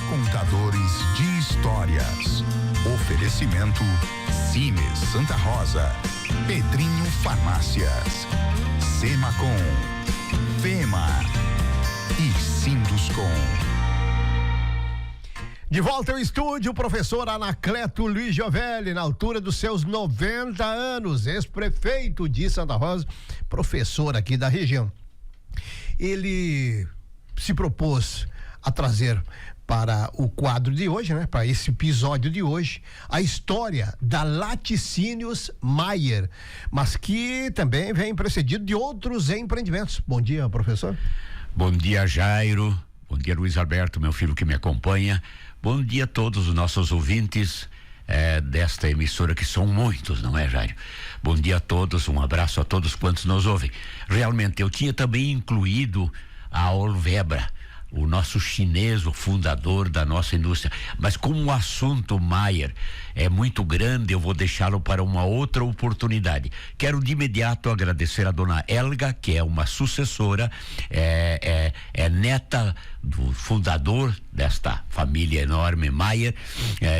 Contadores de histórias. Oferecimento Cimes Santa Rosa, Pedrinho Farmácias, Semacom, Fema e Sinduscom. De volta ao estúdio, o professor Anacleto Luiz Giovelli, na altura dos seus 90 anos, ex-prefeito de Santa Rosa, professor aqui da região. Ele se propôs a trazer para o quadro de hoje, né? Para esse episódio de hoje, a história da Laticínios Maier, mas que também vem precedido de outros empreendimentos. Bom dia, professor. Bom dia, Jairo. Bom dia, Luiz Alberto, meu filho que me acompanha. Bom dia a todos os nossos ouvintes desta emissora, que são muitos, não é, Jairo? Bom dia a todos, um abraço a todos quantos nos ouvem. Realmente, eu tinha também incluído a Olvebra, o nosso chinês, o fundador da nossa indústria, mas como o assunto Maier é muito grande, eu vou deixá-lo para uma outra oportunidade. Quero de imediato agradecer a dona Helga, que é uma sucessora, é neta do fundador desta família enorme Maier,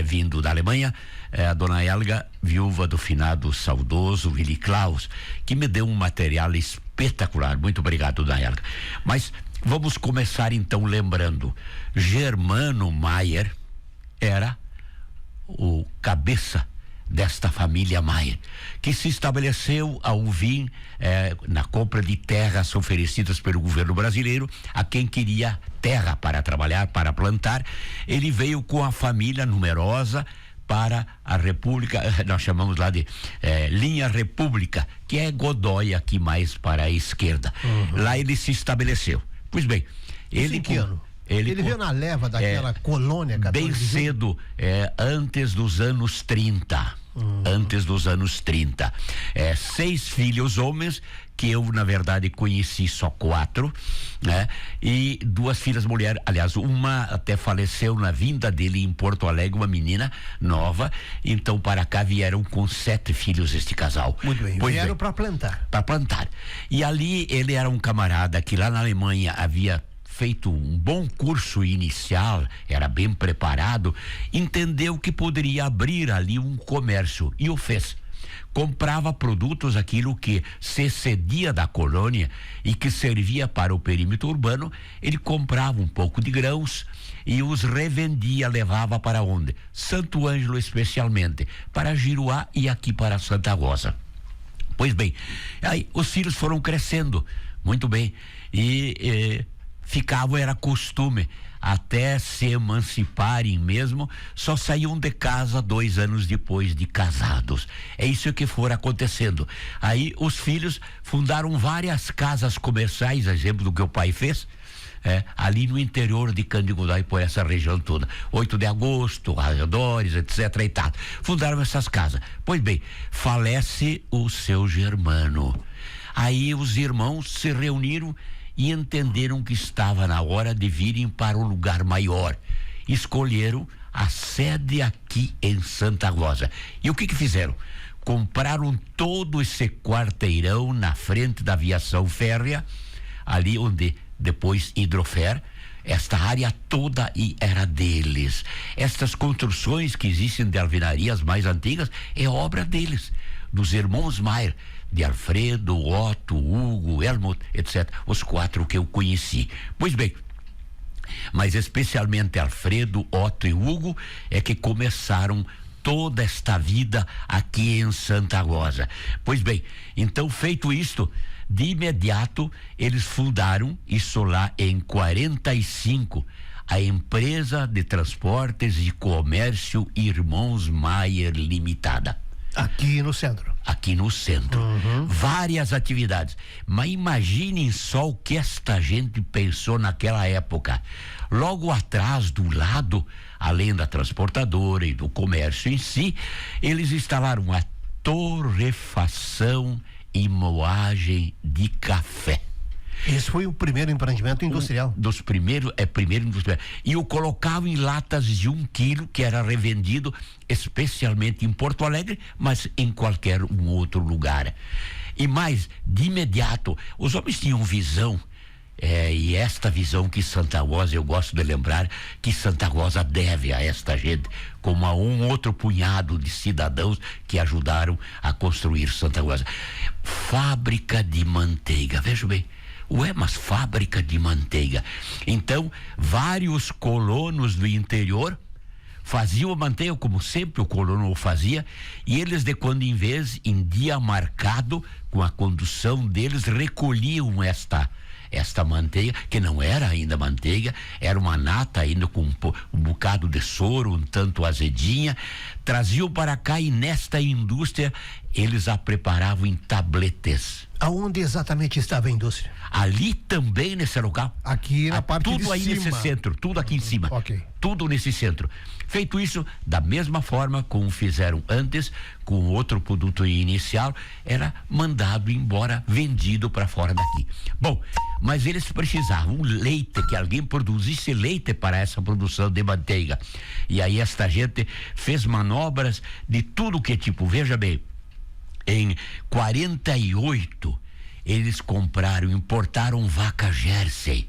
vindo da Alemanha, a dona Helga, viúva do finado saudoso Willy Klaus, que me deu um material espetacular. Muito obrigado, dona Helga. Mas vamos começar então lembrando, Germano Maier era o cabeça desta família Maier, que se estabeleceu ao vir na compra de terras oferecidas pelo governo brasileiro a quem queria terra para trabalhar, para plantar. Ele veio com a família numerosa para a República, nós chamamos lá de Linha República, que é Godoy aqui mais para a esquerda. Lá ele se estabeleceu. Pois bem, ele em que ano? Ele veio na leva daquela colônia 14 bem cedo, antes dos anos 30. Antes dos anos 30. 6 filhos homens, que eu, na verdade, conheci só 4, né? E 2 filhas mulheres. Aliás, uma até faleceu na vinda dele em Porto Alegre, uma menina nova. Então, para cá vieram com 7 filhos este casal. Muito bem, vieram para plantar. Para plantar. E ali ele era um camarada que lá na Alemanha havia feito um bom curso inicial, era bem preparado, entendeu que poderia abrir ali um comércio e o fez. Comprava produtos, aquilo que se cedia da colônia e que servia para o perímetro urbano. Ele comprava um pouco de grãos e os revendia, levava para onde? Santo Ângelo, especialmente, para Giruá e aqui para Santa Rosa. Pois bem, aí os filhos foram crescendo, muito bem, e era costume, até se emanciparem mesmo, só saíam de casa 2 anos depois de casados. É isso que for acontecendo. Aí os filhos fundaram várias casas comerciais, exemplo do que o pai fez, ali no interior de Candigudá e por essa região toda. 8 de agosto, arredores, etc. e tal. Fundaram essas casas. Pois bem, falece o seu Germano. Aí os irmãos se reuniram e entenderam que estava na hora de virem para um lugar maior. Escolheram a sede aqui em Santa Rosa. E o que fizeram? Compraram todo esse quarteirão na frente da aviação férrea, ali onde depois Hidrofer, esta área toda era deles. Estas construções que existem de alvenarias mais antigas é obra deles, dos irmãos Maier, de Alfredo, Otto, Hugo, Helmut, etc. Os 4 que eu conheci. Pois bem, mas especialmente Alfredo, Otto e Hugo é que começaram toda esta vida aqui em Santa Rosa. Pois bem, então feito isto, de imediato eles fundaram, isso lá em 45, a empresa de transportes e comércio Irmãos Maier Limitada. Aqui no centro. Aqui no centro. Várias atividades. Mas imaginem só o que esta gente pensou naquela época. Logo atrás, do lado, além da transportadora e do comércio em si, eles instalaram a torrefação e moagem de café. Esse foi o primeiro empreendimento industrial. Dos primeiros, primeiro industrial. E o colocavam em latas de 1 quilo, que era revendido especialmente em Porto Alegre, mas em qualquer um outro lugar. E mais, de imediato, os homens tinham visão E esta visão que Santa Rosa, eu gosto de lembrar que Santa Rosa deve a esta gente, como a um outro punhado de cidadãos que ajudaram a construir Santa Rosa. Fábrica de manteiga, veja bem. Mas fábrica de manteiga. Então, vários colonos do interior faziam a manteiga como sempre o colono o fazia, e eles, de quando em vez, em dia marcado, com a condução deles, recolhiam esta manteiga, que não era ainda manteiga, era uma nata ainda com um bocado de soro, um tanto azedinha, traziam para cá, e nesta indústria eles a preparavam em tabletes. Aonde exatamente estava a indústria? Ali também, nesse local. Aqui na parte de cima. Tudo aí nesse centro, tudo aqui em cima. Ok. Tudo nesse centro. Feito isso, da mesma forma como fizeram antes, com outro produto inicial, era mandado embora, vendido para fora daqui. Bom, mas eles precisavam leite, que alguém produzisse leite para essa produção de manteiga. E aí esta gente fez manobras de tudo que tipo, veja bem, em 48 eles importaram vaca Jersey,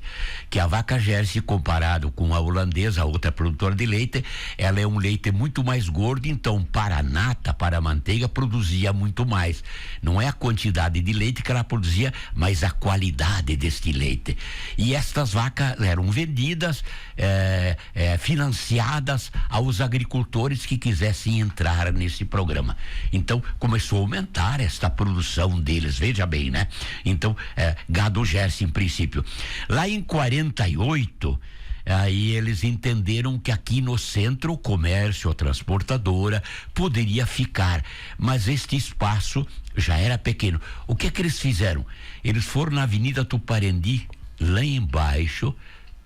que a vaca Jersey, comparado com a holandesa, a outra produtora de leite, ela é um leite muito mais gordo, então para a nata, para a manteiga, produzia muito mais. Não é a quantidade de leite que ela produzia, mas a qualidade deste leite. E estas vacas eram vendidas, financiadas aos agricultores que quisessem entrar nesse programa. Então começou a aumentar esta produção deles, veja bem, né? Então, gado Jersey em princípio. Lá em 48, aí eles entenderam que aqui no centro o comércio, a transportadora poderia ficar, mas este espaço já era pequeno. O que é que eles fizeram? Eles foram na Avenida Tuparendi, lá embaixo,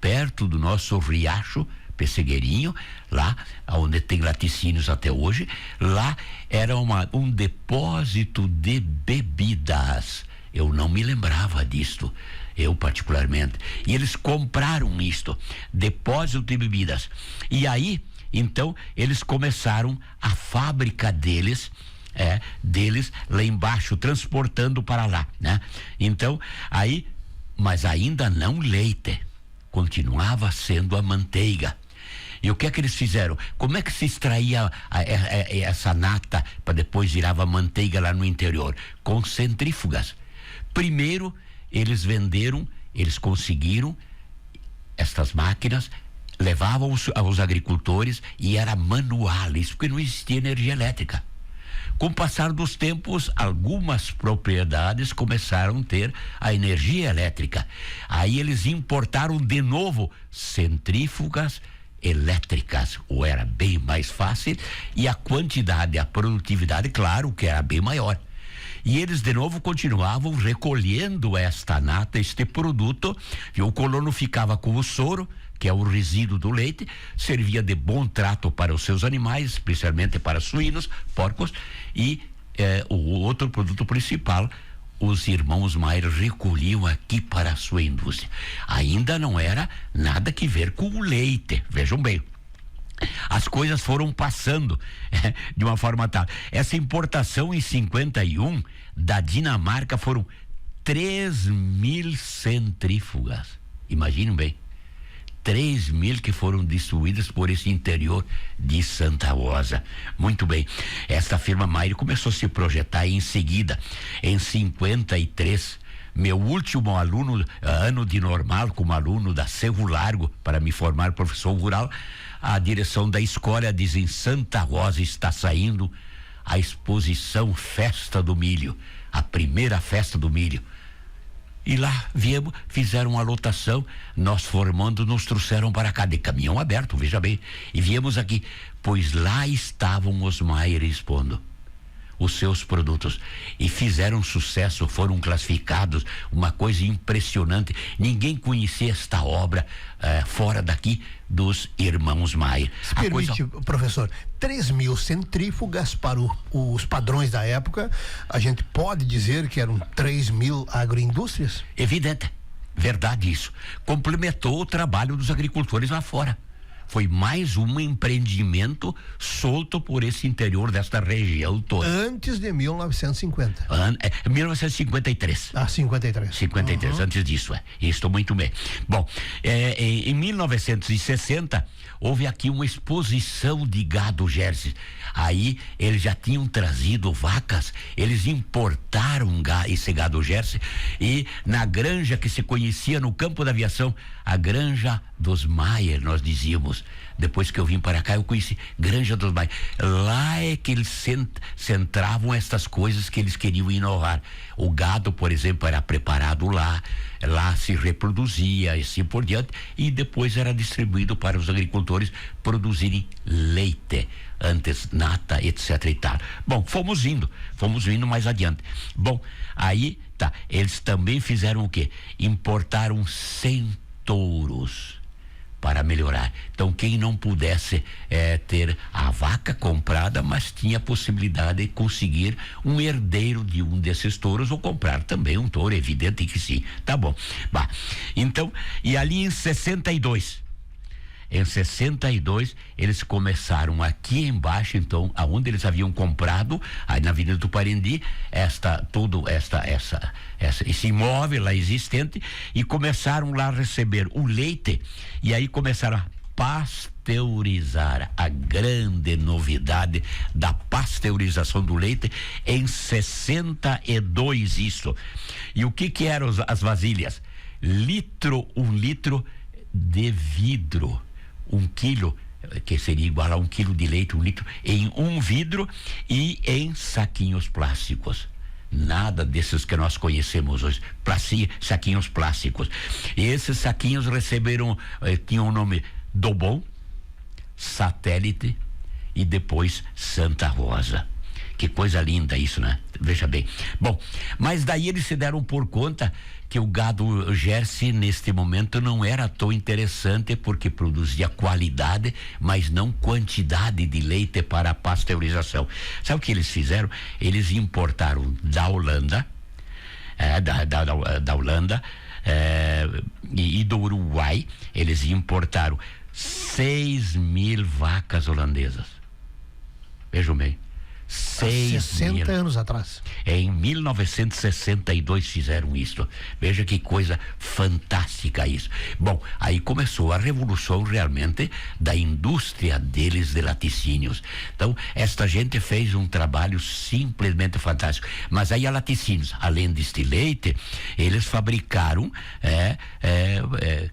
perto do nosso riacho Pessegueirinho, lá onde tem laticínios até hoje. Lá era um depósito de bebidas. Eu não me lembrava disto, eu particularmente. E eles compraram isto, depósito de bebidas. E aí, então, eles começaram a fábrica deles lá embaixo, transportando para lá, né? Então, aí, mas ainda não leite, continuava sendo a manteiga. E o que é que eles fizeram? Como é que se extraía essa nata para depois virava manteiga lá no interior? Com centrífugas. Primeiro, eles conseguiram estas máquinas, levavam aos agricultores, e era manual, isso porque não existia energia elétrica. Com o passar dos tempos, algumas propriedades começaram a ter a energia elétrica. Aí eles importaram de novo centrífugas elétricas, ou era bem mais fácil, e a quantidade, a produtividade, claro, que era bem maior. E eles de novo continuavam recolhendo esta nata, este produto, e o colono ficava com o soro, que é o resíduo do leite, servia de bom trato para os seus animais, especialmente para suínos, porcos, e o outro produto principal, os irmãos Maier recolhiam aqui para a sua indústria. Ainda não era nada que ver com o leite, vejam bem. As coisas foram passando de uma forma tal. Essa importação em 51 da Dinamarca foram 3.000 centrífugas. Imaginem bem. 3.000 que foram distribuídas por esse interior de Santa Rosa. Muito bem. Esta firma Maier começou a se projetar em seguida, em 53. Meu último ano de normal, como aluno da Cerro Largo, para me formar professor rural, a direção da escola diz: em Santa Rosa está saindo a exposição Festa do Milho, a primeira festa do milho. E lá viemos, fizeram uma lotação, nós formando, nos trouxeram para cá de caminhão aberto, veja bem, e viemos aqui, pois lá estavam os Maier expondo os seus produtos e fizeram sucesso, foram classificados, uma coisa impressionante. Ninguém conhecia esta obra fora daqui dos irmãos Maier. Se permite, professor, 3.000 centrífugas para os padrões da época, a gente pode dizer que eram 3.000 agroindústrias? Evidente, verdade isso. Complementou o trabalho dos agricultores lá fora. Foi mais um empreendimento solto por esse interior desta região toda. Antes de 1950. 1953. 53. 53, antes disso, Estou muito bem. Bom, em 1960, houve aqui uma exposição de gado Jersey. Aí, eles já tinham trazido vacas, eles importaram esse gado Jersey, e na granja que se conhecia no campo da aviação, a Granja dos Maier, nós dizíamos. Depois que eu vim para cá, eu conheci Granja dos Maier. Lá é que eles centravam estas coisas que eles queriam inovar. O gado, por exemplo, era preparado lá se reproduzia e assim por diante, e depois era distribuído para os agricultores produzirem leite, antes nata, etc e tal. Bom, fomos indo mais adiante. Bom, aí tá, eles também fizeram o quê? Importaram 100 touros para melhorar. Então, quem não pudesse ter a vaca comprada, mas tinha a possibilidade de conseguir um herdeiro de um desses touros, ou comprar também um touro, evidente que sim. Tá bom. Bah, então, e ali em 62, eles começaram aqui embaixo, então, aonde eles haviam comprado, aí na Avenida do Parendi, esse imóvel lá existente, e começaram lá a receber o leite, e aí começaram a pasteurizar. A grande novidade da pasteurização do leite em 62, isso. E o que eram as vasilhas? Um litro de vidro. 1 quilo, que seria igual a 1 quilo de leite, 1 litro, em um vidro e em saquinhos plásticos. Nada desses que nós conhecemos hoje, saquinhos plásticos. E esses saquinhos tinham o nome Dobon, Satélite e depois Santa Rosa. Que coisa linda isso, né? Veja bem. Bom, mas daí eles se deram por conta que o gado Jersey neste momento não era tão interessante, porque produzia qualidade, mas não quantidade de leite para a pasteurização. Sabe o que eles fizeram? Eles importaram da Holanda, e do Uruguai, eles importaram 6.000 vacas holandesas. Vejam bem. 60 anos atrás. Em 1962 fizeram isso. Veja que coisa fantástica isso. Bom, aí começou a revolução realmente da indústria deles de laticínios. Então, esta gente fez um trabalho simplesmente fantástico. Mas aí a Laticínios, além deste leite, eles fabricaram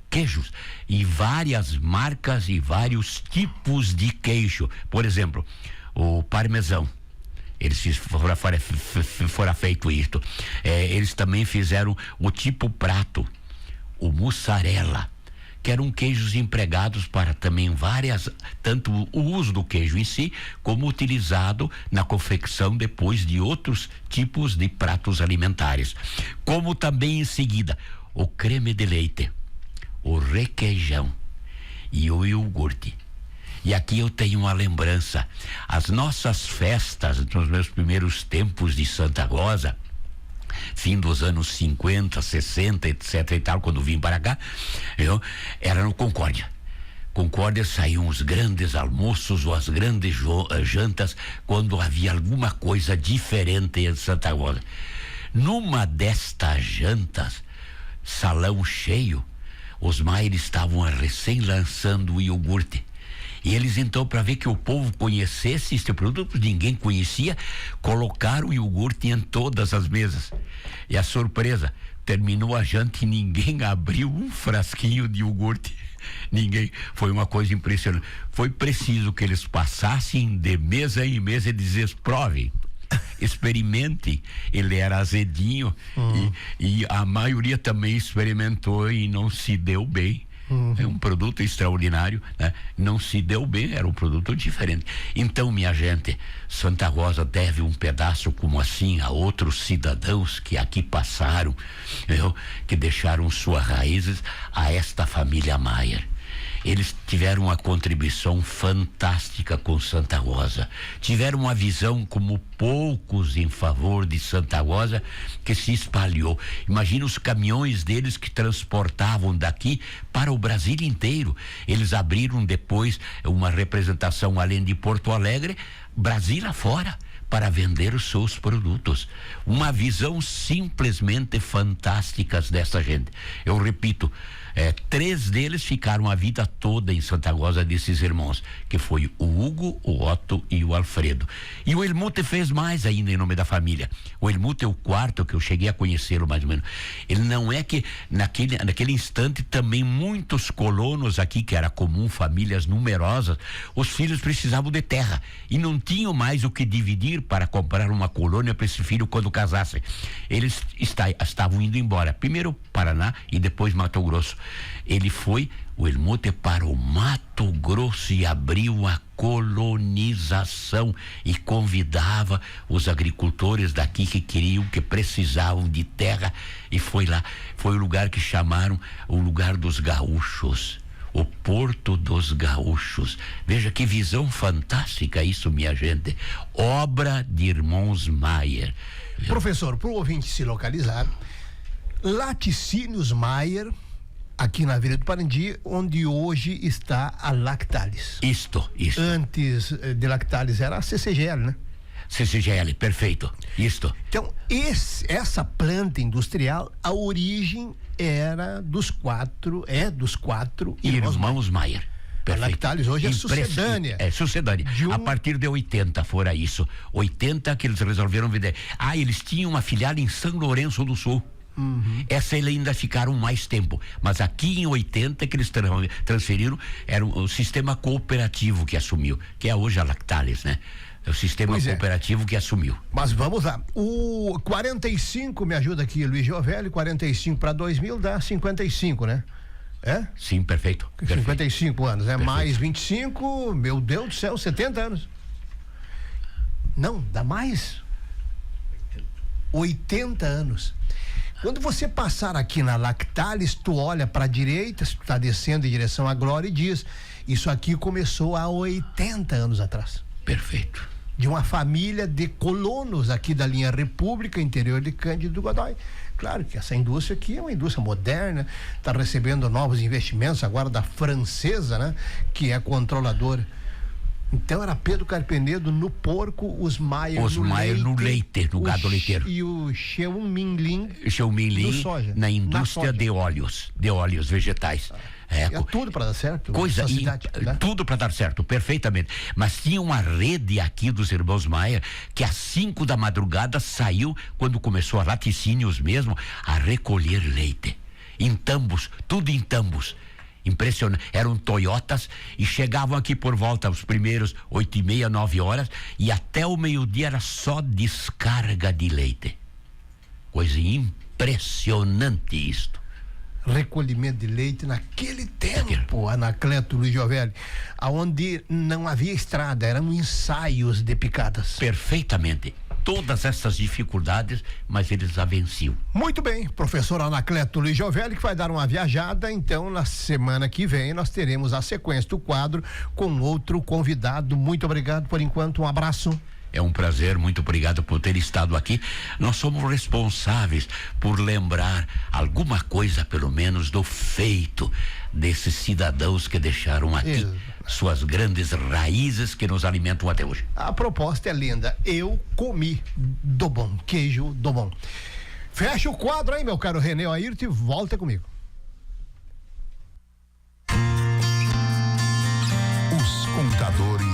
queijos, e várias marcas e vários tipos de queijo. Por exemplo, o parmesão. Eles fora feito isto. Eles também fizeram o tipo prato, o mussarela, que eram queijos empregados para também tanto o uso do queijo em si, como utilizado na confecção depois de outros tipos de pratos alimentares. Como também em seguida o creme de leite, o requeijão e o iogurte. E aqui eu tenho uma lembrança. As nossas festas, nos meus primeiros tempos de Santa Rosa, fim dos anos 50, 60, etc e tal, quando vim para cá, era no Concórdia. Concórdia saíam os grandes almoços ou as grandes jantas, quando havia alguma coisa diferente em Santa Rosa. Numa destas jantas, salão cheio, os Maier estavam recém lançando o iogurte. E eles então, para ver que o povo conhecesse este produto, ninguém conhecia, colocaram o iogurte em todas as mesas. E a surpresa, terminou a janta e ninguém abriu um frasquinho de iogurte. Ninguém. Foi uma coisa impressionante. Foi preciso que eles passassem de mesa em mesa e dizessem: provem, experimente. Ele era azedinho, e a maioria também experimentou e não se deu bem. É um produto extraordinário, né? Não se deu bem, era um produto diferente. Então, minha gente, Santa Rosa deve um pedaço como assim a outros cidadãos que aqui passaram, que deixaram suas raízes a esta família Maier. Eles tiveram uma contribuição fantástica com Santa Rosa. Tiveram uma visão como poucos em favor de Santa Rosa, que se espalhou. Imagina os caminhões deles que transportavam daqui para o Brasil inteiro. Eles abriram depois uma representação além de Porto Alegre, Brasil afora, para vender os seus produtos. Uma visão simplesmente fantástica dessa gente. Eu repito, 3 deles ficaram a vida toda em Santa Rosa, desses irmãos, que foi o Hugo, o Otto e o Alfredo. E o Helmut fez mais ainda em nome da família. O Helmut é o quarto que eu cheguei a conhecê-lo mais ou menos. Ele não é que naquele instante também muitos colonos aqui, que era comum, famílias numerosas, os filhos precisavam de terra e não tinham mais o que dividir para comprar uma colônia para esse filho quando casassem. Eles estavam indo embora, primeiro Paraná e depois Mato Grosso. Ele foi, o Helmut, para o Mato Grosso e abriu a colonização e convidava os agricultores daqui que queriam, que precisavam de terra, e foi lá. Foi o lugar que chamaram o lugar dos gaúchos, o Porto dos Gaúchos. Veja que visão fantástica isso, minha gente. Obra de irmãos Maier. Professor, para o ouvinte se localizar, Laticínios Maier, aqui na Vila do Parandi, onde hoje está a Lactalis. Isto. Antes de Lactalis era a CCGL, né? CCGL, perfeito. Isto. Então, essa planta industrial, a origem era dos quatro irmãos Maier. A Lactalis hoje é sucedânea. É sucedânea. A partir de 80 fora isso. 80 que eles resolveram vender. Eles tinham uma filial em São Lourenço do Sul. Essa eles ainda ficaram mais tempo, mas aqui em 80 que eles transferiram, era o sistema cooperativo que assumiu, que é hoje a Lactalis, né? É o sistema cooperativo que assumiu. Mas vamos lá, o 45, me ajuda aqui, Luiz Giovelli, 45 para 2000 dá 55, né? É? Sim, perfeito. 55 anos, né? Perfeito. Mais 25, meu Deus do céu, 70 anos. Não, dá mais. 80 anos. Quando você passar aqui na Lactalis, tu olha para a direita, tu está descendo em direção à Glória e diz: isso aqui começou há 80 anos atrás. Perfeito. De uma família de colonos aqui da linha República, interior de Cândido Godói. Claro que essa indústria aqui é uma indústria moderna, está recebendo novos investimentos agora da francesa, né? Que é controladora. Então era Pedro Carpenedo no porco, os Maier no leite, no gado leiteiro. E o Xiaominlin no soja, na indústria de óleos vegetais. É tudo para dar certo. Tudo para dar certo, perfeitamente. Mas tinha uma rede aqui dos irmãos Maier que às 5 da madrugada saiu, quando começou a Laticínios mesmo, a recolher leite. Em tambos, tudo em tambos. Impressionante, eram Toyotas e chegavam aqui por volta os primeiros 8h30, 9 horas e até o meio-dia era só descarga de leite. Coisa impressionante isto. Recolhimento de leite naquele tempo, Anacleto, Luiz Giovelli, aonde não havia estrada, eram ensaios de picadas. Perfeitamente. Todas essas dificuldades, mas eles a venciam. Muito bem, professor Anacleto Luiz Giovelli, que vai dar uma viajada, então na semana que vem nós teremos a sequência do quadro com outro convidado. Muito obrigado por enquanto, um abraço. É um prazer, muito obrigado por ter estado aqui. Nós somos responsáveis por lembrar alguma coisa, pelo menos, do feito desses cidadãos que deixaram aqui suas grandes raízes que nos alimentam até hoje. A proposta é linda. Eu comi do bom, queijo do bom. Fecha o quadro aí, meu caro René Ayrton, e volta comigo. Os contadores